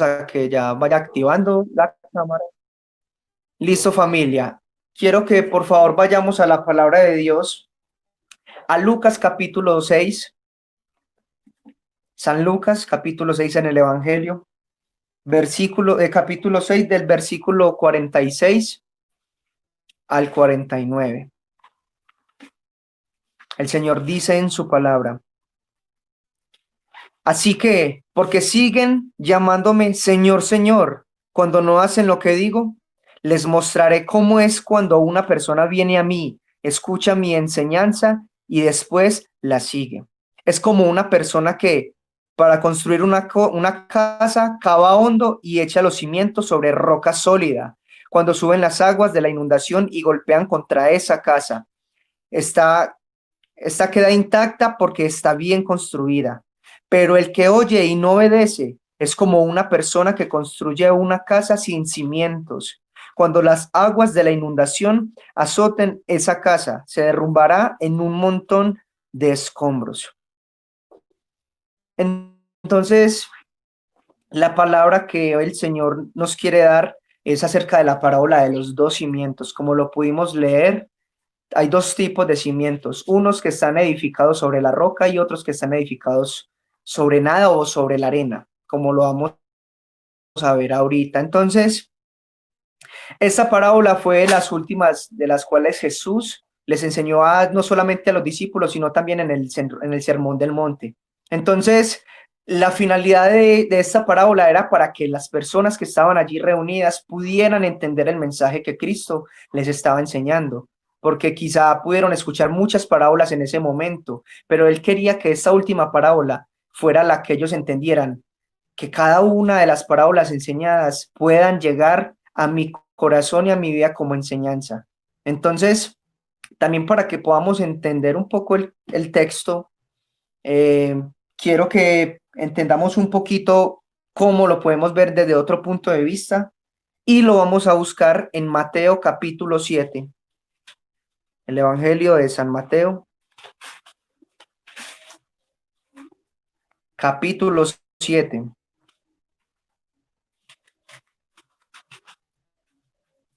a que ya vaya activando la cámara. Listo, familia. Quiero que por favor vayamos a la palabra de Dios, a Lucas capítulo 6, San Lucas capítulo 6 en el Evangelio, capítulo 6 del versículo 46 al 49. El Señor dice en su palabra: así que, porque siguen llamándome Señor, Señor, cuando no hacen lo que digo, les mostraré cómo es cuando una persona viene a mí, escucha mi enseñanza y después la sigue. Es como una persona que para construir una casa cava hondo y echa los cimientos sobre roca sólida. Cuando suben las aguas de la inundación y golpean contra esa casa, esta esta queda intacta porque está bien construida. Pero el que oye y no obedece es como una persona que construye una casa sin cimientos. Cuando las aguas de la inundación azoten esa casa, se derrumbará en un montón de escombros. Entonces, la palabra que el Señor nos quiere dar es acerca de la parábola de los dos cimientos. Como lo pudimos leer, hay dos tipos de cimientos, unos que están edificados sobre la roca y otros que están edificados sobre nada o sobre la arena, como lo vamos a ver ahorita. Entonces, esta parábola fue de las últimas de las cuales Jesús les enseñó no solamente a los discípulos, sino también en el Sermón del Monte. Entonces, la finalidad de esta parábola era para que las personas que estaban allí reunidas pudieran entender el mensaje que Cristo les estaba enseñando, porque quizá pudieron escuchar muchas parábolas en ese momento, pero él quería que esta última parábola fuera la que ellos entendieran, que cada una de las parábolas enseñadas puedan llegar a mi corazón y a mi vida como enseñanza. Entonces, también para que podamos entender un poco el texto, quiero que entendamos un poquito cómo lo podemos ver desde otro punto de vista y lo vamos a buscar en Mateo capítulo 7, el Evangelio de San Mateo, capítulo 7,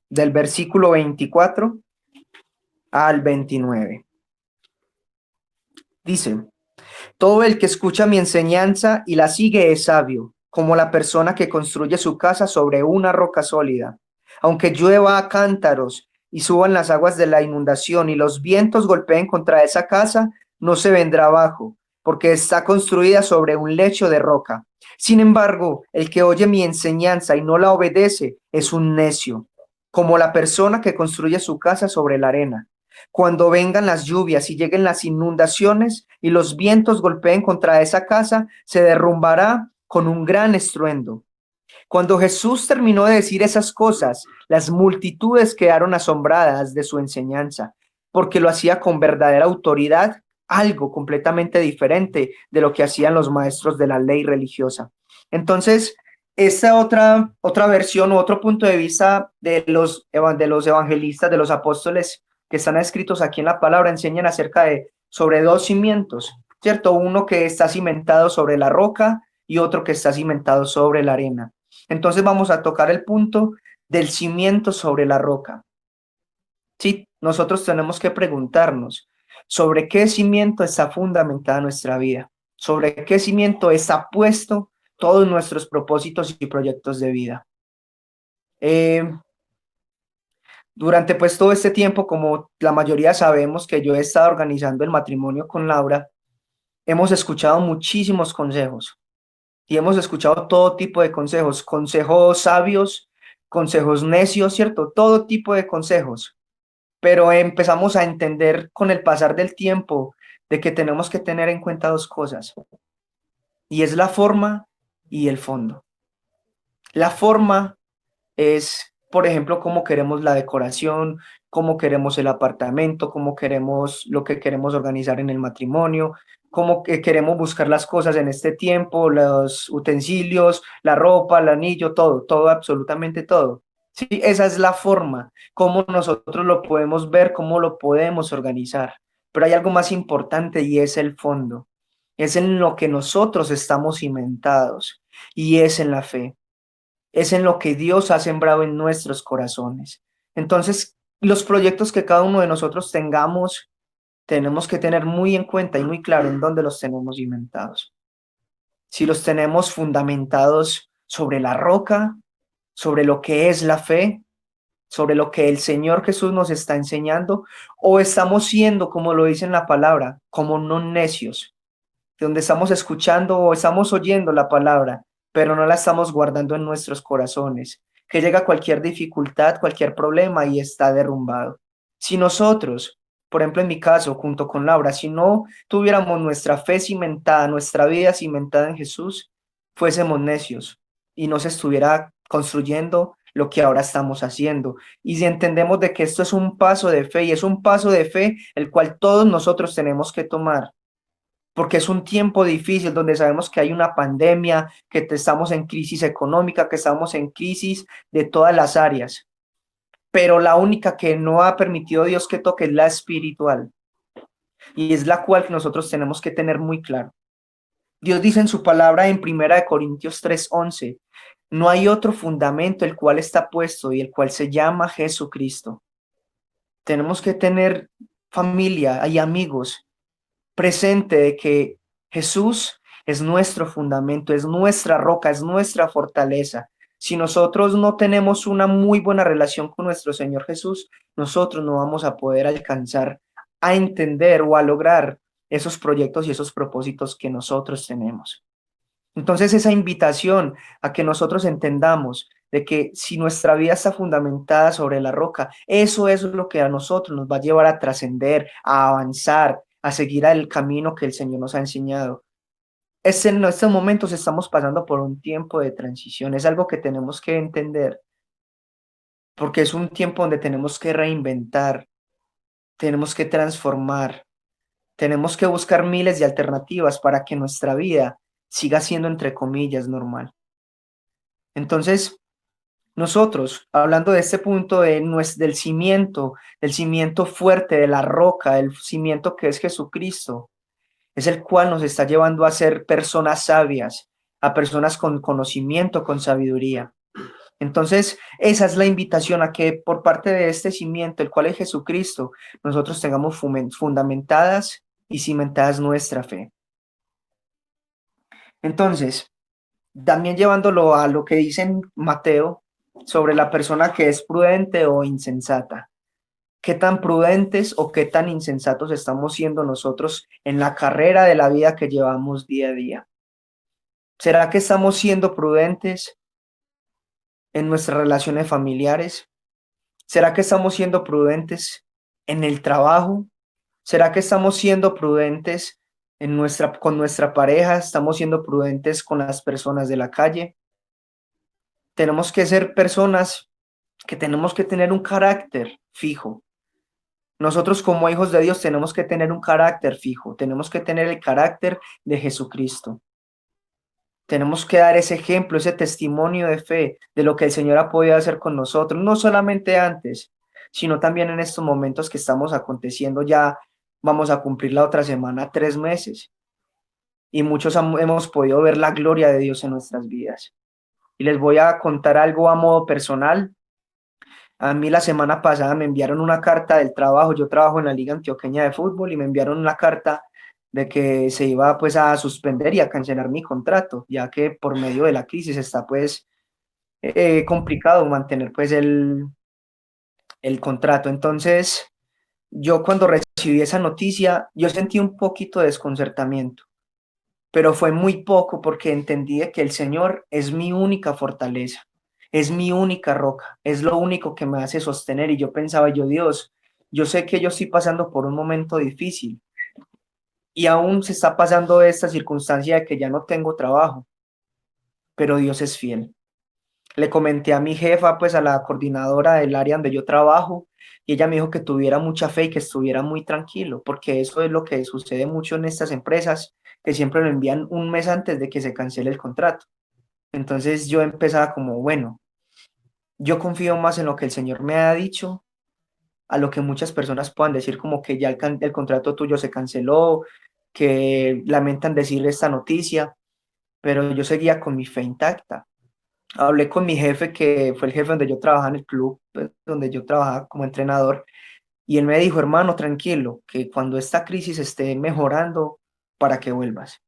del versículo 24 al 29. Dice: todo el que escucha mi enseñanza y la sigue es sabio, como la persona que construye su casa sobre una roca sólida. Aunque llueva a cántaros y suban las aguas de la inundación y los vientos golpeen contra esa casa, no se vendrá abajo, porque está construida sobre un lecho de roca. Sin embargo, el que oye mi enseñanza y no la obedece es un necio, como la persona que construye su casa sobre la arena. Cuando vengan las lluvias y lleguen las inundaciones y los vientos golpeen contra esa casa, se derrumbará con un gran estruendo. Cuando Jesús terminó de decir esas cosas, las multitudes quedaron asombradas de su enseñanza, porque lo hacía con verdadera autoridad, algo completamente diferente de lo que hacían los maestros de la ley religiosa. Entonces, esta otra versión u otro punto de vista de los evangelistas, de los apóstoles que están escritos aquí en la palabra, enseñan sobre dos cimientos, ¿cierto? Uno que está cimentado sobre la roca y otro que está cimentado sobre la arena. Entonces vamos a tocar el punto del cimiento sobre la roca. Sí, nosotros tenemos que preguntarnos sobre qué cimiento está fundamentada nuestra vida, sobre qué cimiento está puesto todos nuestros propósitos y proyectos de vida. Durante pues todo este tiempo, como la mayoría sabemos que yo he estado organizando el matrimonio con Laura, hemos escuchado muchísimos consejos y hemos escuchado todo tipo de consejos, consejos sabios, consejos necios, ¿cierto? Todo tipo de consejos, pero empezamos a entender con el pasar del tiempo de que tenemos que tener en cuenta dos cosas, y es la forma y el fondo. La forma es, por ejemplo, cómo queremos la decoración, cómo queremos el apartamento, cómo queremos lo que queremos organizar en el matrimonio, cómo que queremos buscar las cosas en este tiempo, los utensilios, la ropa, el anillo, todo, absolutamente todo. Sí, esa es la forma, cómo nosotros lo podemos ver, cómo lo podemos organizar. Pero hay algo más importante y es el fondo. Es en lo que nosotros estamos cimentados y es en la fe. es en lo que Dios ha sembrado en nuestros corazones. Entonces, los proyectos que cada uno de nosotros tengamos, tenemos que tener muy en cuenta y muy claro en dónde los tenemos cimentados. Si los tenemos fundamentados sobre la roca, sobre lo que es la fe, sobre lo que el Señor Jesús nos está enseñando, o estamos siendo, como lo dice en la palabra, como no necios, donde estamos escuchando o estamos oyendo la palabra, pero no la estamos guardando en nuestros corazones, que llega cualquier dificultad, cualquier problema y está derrumbado. Si nosotros, por ejemplo, en mi caso, junto con Laura, si no tuviéramos nuestra fe cimentada, nuestra vida cimentada en Jesús, fuésemos necios y no se estuviera construyendo lo que ahora estamos haciendo. Y si entendemos de que esto es un paso de fe y es un paso de fe el cual todos nosotros tenemos que tomar, porque es un tiempo difícil donde sabemos que hay una pandemia, que estamos en crisis económica, que estamos en crisis de todas las áreas, pero la única que no ha permitido Dios que toque es la espiritual, y es la cual nosotros tenemos que tener muy claro. Dios dice en su palabra en 1 Corintios 3:11, no hay otro fundamento el cual está puesto y el cual se llama Jesucristo. Tenemos que tener familia y amigos presente de que Jesús es nuestro fundamento, es nuestra roca, es nuestra fortaleza. Si nosotros no tenemos una muy buena relación con nuestro Señor Jesús, nosotros no vamos a poder alcanzar a entender o a lograr esos proyectos y esos propósitos que nosotros tenemos. Entonces, esa invitación a que nosotros entendamos de que si nuestra vida está fundamentada sobre la roca, eso es lo que a nosotros nos va a llevar a trascender, a avanzar, a seguir el camino que el Señor nos ha enseñado. En estos momentos estamos pasando por un tiempo de transición, es algo que tenemos que entender, porque es un tiempo donde tenemos que reinventar, tenemos que transformar, tenemos que buscar miles de alternativas para que nuestra vida siga siendo, entre comillas, normal. Entonces, nosotros, hablando de este punto del cimiento fuerte, de la roca, el cimiento que es Jesucristo, es el cual nos está llevando a ser personas sabias, a personas con conocimiento, con sabiduría. Entonces, esa es la invitación a que por parte de este cimiento, el cual es Jesucristo, nosotros tengamos fundamentadas y cimentadas nuestra fe. Entonces, también llevándolo a lo que dice en Mateo sobre la persona que es prudente o insensata. ¿Qué tan prudentes o qué tan insensatos estamos siendo nosotros en la carrera de la vida que llevamos día a día? ¿Será que estamos siendo prudentes en nuestras relaciones familiares? ¿Será que estamos siendo prudentes en el trabajo? ¿Será que estamos siendo prudentes con nuestra pareja? ¿Estamos siendo prudentes con las personas de la calle? Tenemos que ser personas que tenemos que tener un carácter fijo. Nosotros como hijos de Dios tenemos que tener un carácter fijo, tenemos que tener el carácter de Jesucristo. Tenemos que dar ese ejemplo, ese testimonio de fe de lo que el Señor ha podido hacer con nosotros, no solamente antes, sino también en estos momentos que estamos aconteciendo. Ya vamos a cumplir la otra semana 3 meses y muchos hemos podido ver la gloria de Dios en nuestras vidas. Y les voy a contar algo a modo personal. A mí la semana pasada me enviaron una carta del trabajo. Yo trabajo en la Liga Antioqueña de Fútbol y me enviaron una carta de que se iba pues a suspender y a cancelar mi contrato, ya que por medio de la crisis está pues complicado mantener pues el contrato. Entonces, yo cuando recibí esa noticia, yo sentí un poquito de desconcertamiento, pero fue muy poco porque entendí que el Señor es mi única fortaleza, es mi única roca, es lo único que me hace sostener. Y yo pensaba, Dios, yo sé que yo estoy pasando por un momento difícil y aún se está pasando esta circunstancia de que ya no tengo trabajo, pero Dios es fiel. Le comenté a mi jefa, pues a la coordinadora del área donde yo trabajo, y ella me dijo que tuviera mucha fe y que estuviera muy tranquilo, porque eso es lo que sucede mucho en estas empresas, que siempre lo envían un mes antes de que se cancele el contrato. Entonces yo empezaba como, bueno, yo confío más en lo que el Señor me ha dicho, a lo que muchas personas puedan decir como que ya el contrato tuyo se canceló, que lamentan decir esta noticia, pero yo seguía con mi fe intacta. Hablé con mi jefe, que fue el jefe donde yo trabajaba en el club, pues, donde yo trabajaba como entrenador, y él me dijo, hermano, tranquilo, que cuando esta crisis esté mejorando, para que vuelvas.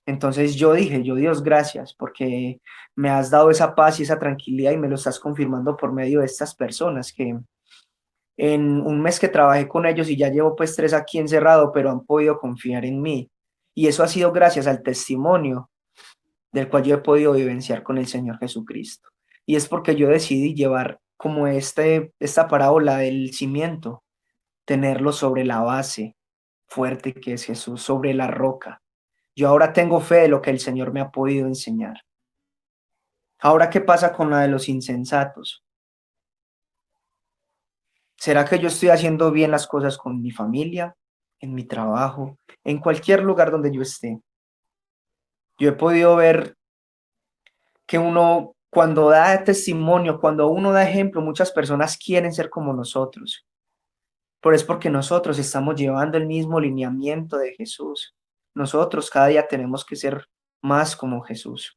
Entonces yo dije, yo Dios, gracias, porque me has dado esa paz y esa tranquilidad y me lo estás confirmando por medio de estas personas que en un mes que trabajé con ellos y ya llevo pues 3 aquí encerrado, pero han podido confiar en mí. Y eso ha sido gracias al testimonio del cual yo he podido vivenciar con el Señor Jesucristo. Y es porque yo decidí llevar como esta parábola del cimiento, tenerlo sobre la base fuerte que es Jesús, sobre la roca. Yo ahora tengo fe de lo que el Señor me ha podido enseñar. Ahora, ¿qué pasa con la de los insensatos? ¿Será que yo estoy haciendo bien las cosas con mi familia, en mi trabajo, en cualquier lugar donde yo esté? Yo he podido ver que uno, cuando da testimonio, cuando uno da ejemplo, muchas personas quieren ser como nosotros. Pero es porque nosotros estamos llevando el mismo lineamiento de Jesús. Nosotros cada día tenemos que ser más como Jesús.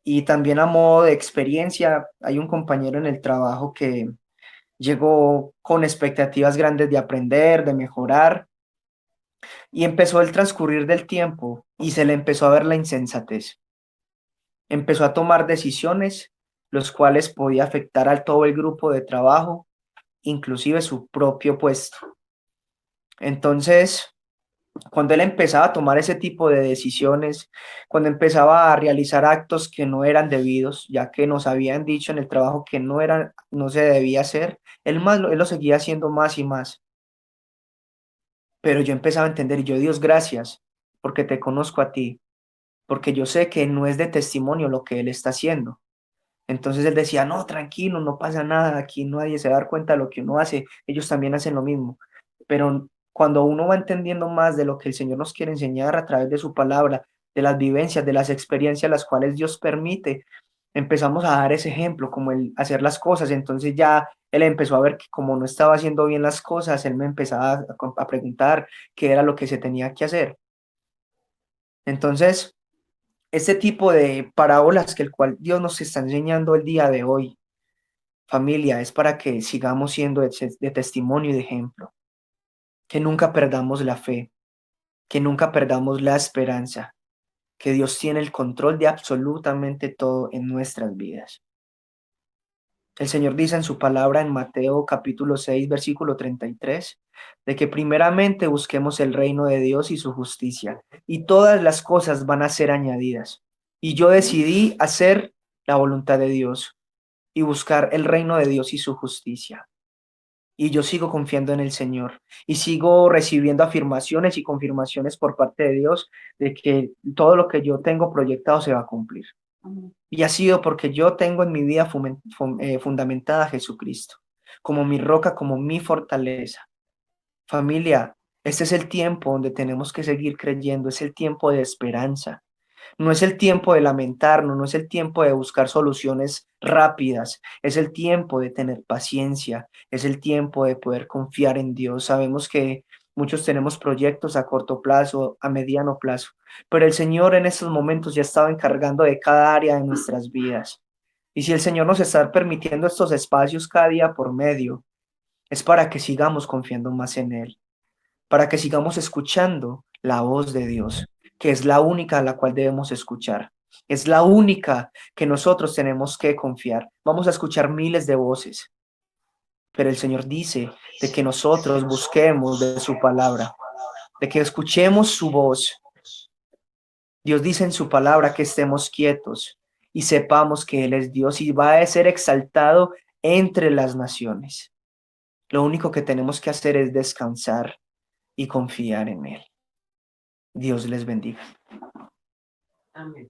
Y también a modo de experiencia, hay un compañero en el trabajo que llegó con expectativas grandes de aprender, de mejorar, y empezó el transcurrir del tiempo y se le empezó a ver la insensatez. Empezó a tomar decisiones, los cuales podía afectar a todo el grupo de trabajo, inclusive su propio puesto. Entonces, cuando él empezaba a tomar ese tipo de decisiones, cuando empezaba a realizar actos que no eran debidos, ya que nos habían dicho en el trabajo que no se debía hacer, él lo seguía haciendo más y más. Pero yo empezaba a entender, y yo, Dios, gracias, porque te conozco a ti, porque yo sé que no es de testimonio lo que él está haciendo. Entonces él decía, no, tranquilo, no pasa nada, aquí nadie se va a dar cuenta de lo que uno hace, ellos también hacen lo mismo. Pero cuando uno va entendiendo más de lo que el Señor nos quiere enseñar a través de su palabra, de las vivencias, de las experiencias las cuales Dios permite, empezamos a dar ese ejemplo, como el hacer las cosas. Entonces ya él empezó a ver que como no estaba haciendo bien las cosas, él me empezaba a preguntar qué era lo que se tenía que hacer. Entonces, este tipo de parábolas que el cual Dios nos está enseñando el día de hoy, familia, es para que sigamos siendo de testimonio y de ejemplo, que nunca perdamos la fe, que nunca perdamos la esperanza, que Dios tiene el control de absolutamente todo en nuestras vidas. El Señor dice en su palabra en Mateo capítulo 6, versículo 33, de que primeramente busquemos el reino de Dios y su justicia, y todas las cosas van a ser añadidas. Y yo decidí hacer la voluntad de Dios y buscar el reino de Dios y su justicia. Y yo sigo confiando en el Señor y sigo recibiendo afirmaciones y confirmaciones por parte de Dios de que todo lo que yo tengo proyectado se va a cumplir. Y ha sido porque yo tengo en mi vida fundamentada a Jesucristo, como mi roca, como mi fortaleza. Familia, este es el tiempo donde tenemos que seguir creyendo, es el tiempo de esperanza. No es el tiempo de lamentarnos, no es el tiempo de buscar soluciones rápidas, es el tiempo de tener paciencia, es el tiempo de poder confiar en Dios. Sabemos que muchos tenemos proyectos a corto plazo, a mediano plazo, pero el Señor en estos momentos ya estaba encargando de cada área de nuestras vidas. Y si el Señor nos está permitiendo estos espacios cada día por medio, es para que sigamos confiando más en Él, para que sigamos escuchando la voz de Dios, que es la única a la cual debemos escuchar. Es la única que nosotros tenemos que confiar. Vamos a escuchar miles de voces, pero el Señor dice de que nosotros busquemos de su palabra, de que escuchemos su voz. Dios dice en su palabra que estemos quietos y sepamos que Él es Dios y va a ser exaltado entre las naciones. Lo único que tenemos que hacer es descansar y confiar en Él. Dios les bendiga. Amén.